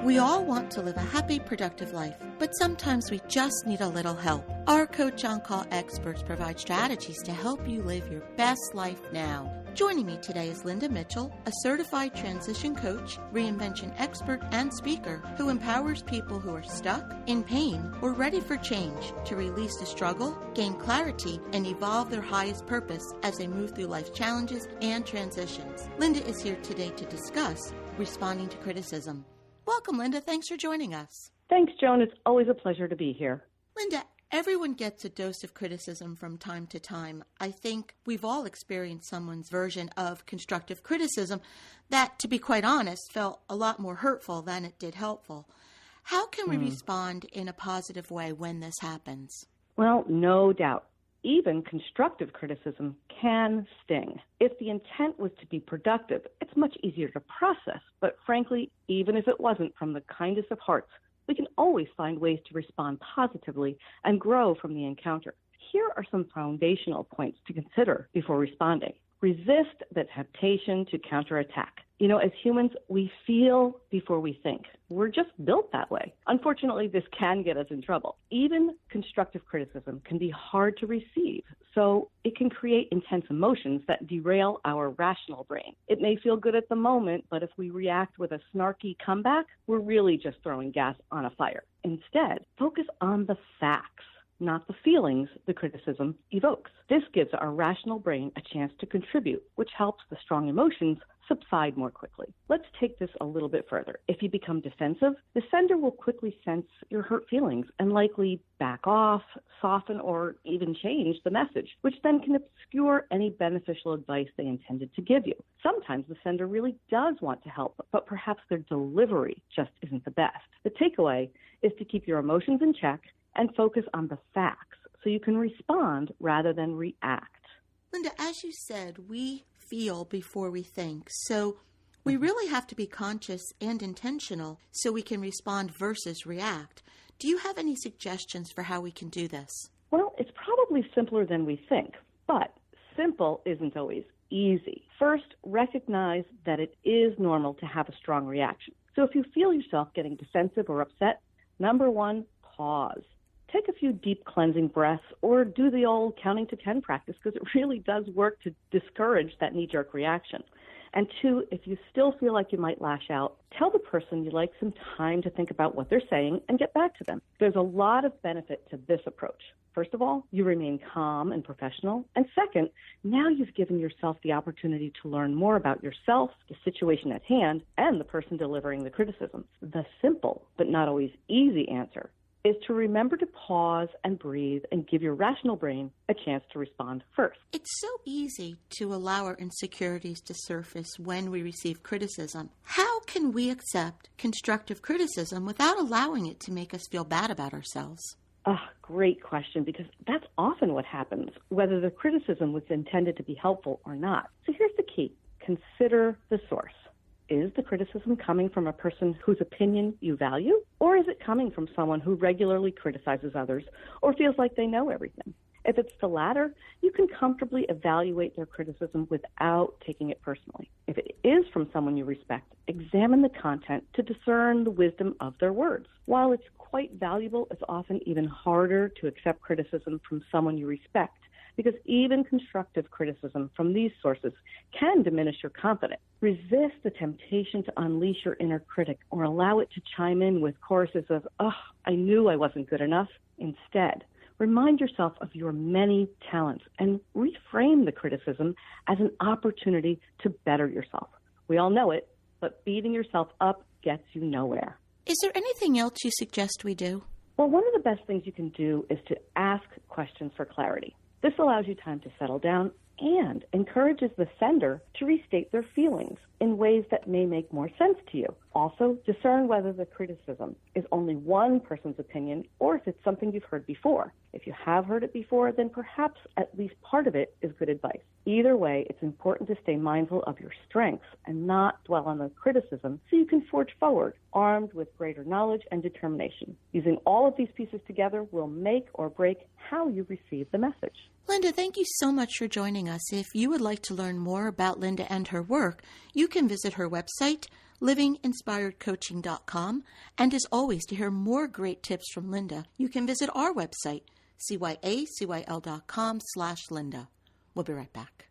We all want to live a happy, productive life, but sometimes we just need a little help. Our Coach On Call experts provide strategies to help you live your best life now. Joining me today is Linda Mitchell, a certified transition coach, reinvention expert, and speaker who empowers people who are stuck, in pain, or ready for change to release the struggle, gain clarity, and evolve their highest purpose as they move through life's challenges and transitions. Linda is here today to discuss responding to criticism. Welcome, Linda. Thanks for joining us. Thanks, Joan. It's always a pleasure to be here. Linda, everyone gets a dose of criticism from time to time. I think we've all experienced someone's version of constructive criticism that, to be quite honest, felt a lot more hurtful than it did helpful. How can we respond in a positive way when this happens? Well, no doubt. Even constructive criticism can sting. If the intent was to be productive, it's much easier to process. But frankly, even if it wasn't from the kindest of hearts, we can always find ways to respond positively and grow from the encounter. Here are some foundational points to consider before responding. Resist the temptation to counterattack. You know, as humans, we feel before we think. We're just built that way. Unfortunately, this can get us in trouble. Even constructive criticism can be hard to receive, so it can create intense emotions that derail our rational brain. It may feel good at the moment, but if we react with a snarky comeback, we're really just throwing gas on a fire. Instead, focus on the facts, not the feelings the criticism evokes. This gives our rational brain a chance to contribute, which helps the strong emotions subside more quickly. Let's take this a little bit further. If you become defensive, the sender will quickly sense your hurt feelings and likely back off, soften, or even change the message, which then can obscure any beneficial advice they intended to give you. Sometimes the sender really does want to help, but perhaps their delivery just isn't the best. The takeaway is to keep your emotions in check and focus on the facts so you can respond rather than react. Linda, as you said, we feel before we think. So we really have to be conscious and intentional so we can respond versus react. Do you have any suggestions for how we can do this? Well, it's probably simpler than we think, but simple isn't always easy. First, recognize that it is normal to have a strong reaction. So if you feel yourself getting defensive or upset, number one, pause. Take a few deep cleansing breaths or do the old counting to 10 practice because it really does work to discourage that knee-jerk reaction. And two, if you still feel like you might lash out, tell the person you'd like some time to think about what they're saying and get back to them. There's a lot of benefit to this approach. First of all, you remain calm and professional. And second, now you've given yourself the opportunity to learn more about yourself, the situation at hand, and the person delivering the criticism. The simple, but not always easy answer is to remember to pause and breathe and give your rational brain a chance to respond first. It's so easy to allow our insecurities to surface when we receive criticism. How can we accept constructive criticism without allowing it to make us feel bad about ourselves? Great question, because that's often what happens, whether the criticism was intended to be helpful or not. So here's the key. Consider the source. Is the criticism coming from a person whose opinion you value, or is it coming from someone who regularly criticizes others or feels like they know everything? If it's the latter, you can comfortably evaluate their criticism without taking it personally. If it is from someone you respect, examine the content to discern the wisdom of their words. While it's quite valuable, it's often even harder to accept criticism from someone you respect, because even constructive criticism from these sources can diminish your confidence. Resist the temptation to unleash your inner critic or allow it to chime in with choruses of, I knew I wasn't good enough. Instead, remind yourself of your many talents and reframe the criticism as an opportunity to better yourself. We all know it, but beating yourself up gets you nowhere. Is there anything else you suggest we do? Well, one of the best things you can do is to ask questions for clarity. This allows you time to settle down and encourages the sender to restate their feelings in ways that may make more sense to you. Also, discern whether the criticism is only one person's opinion or if it's something you've heard before. If you have heard it before, then perhaps at least part of it is good advice. Either way, it's important to stay mindful of your strengths and not dwell on the criticism so you can forge forward, armed with greater knowledge and determination. Using all of these pieces together will make or break how you receive the message. Linda, thank you so much for joining us. If you would like to learn more about Linda and her work, you can visit her website, livinginspiredcoaching.com. And as always, to hear more great tips from Linda, you can visit our website, cyacyl.com/Linda. We'll be right back.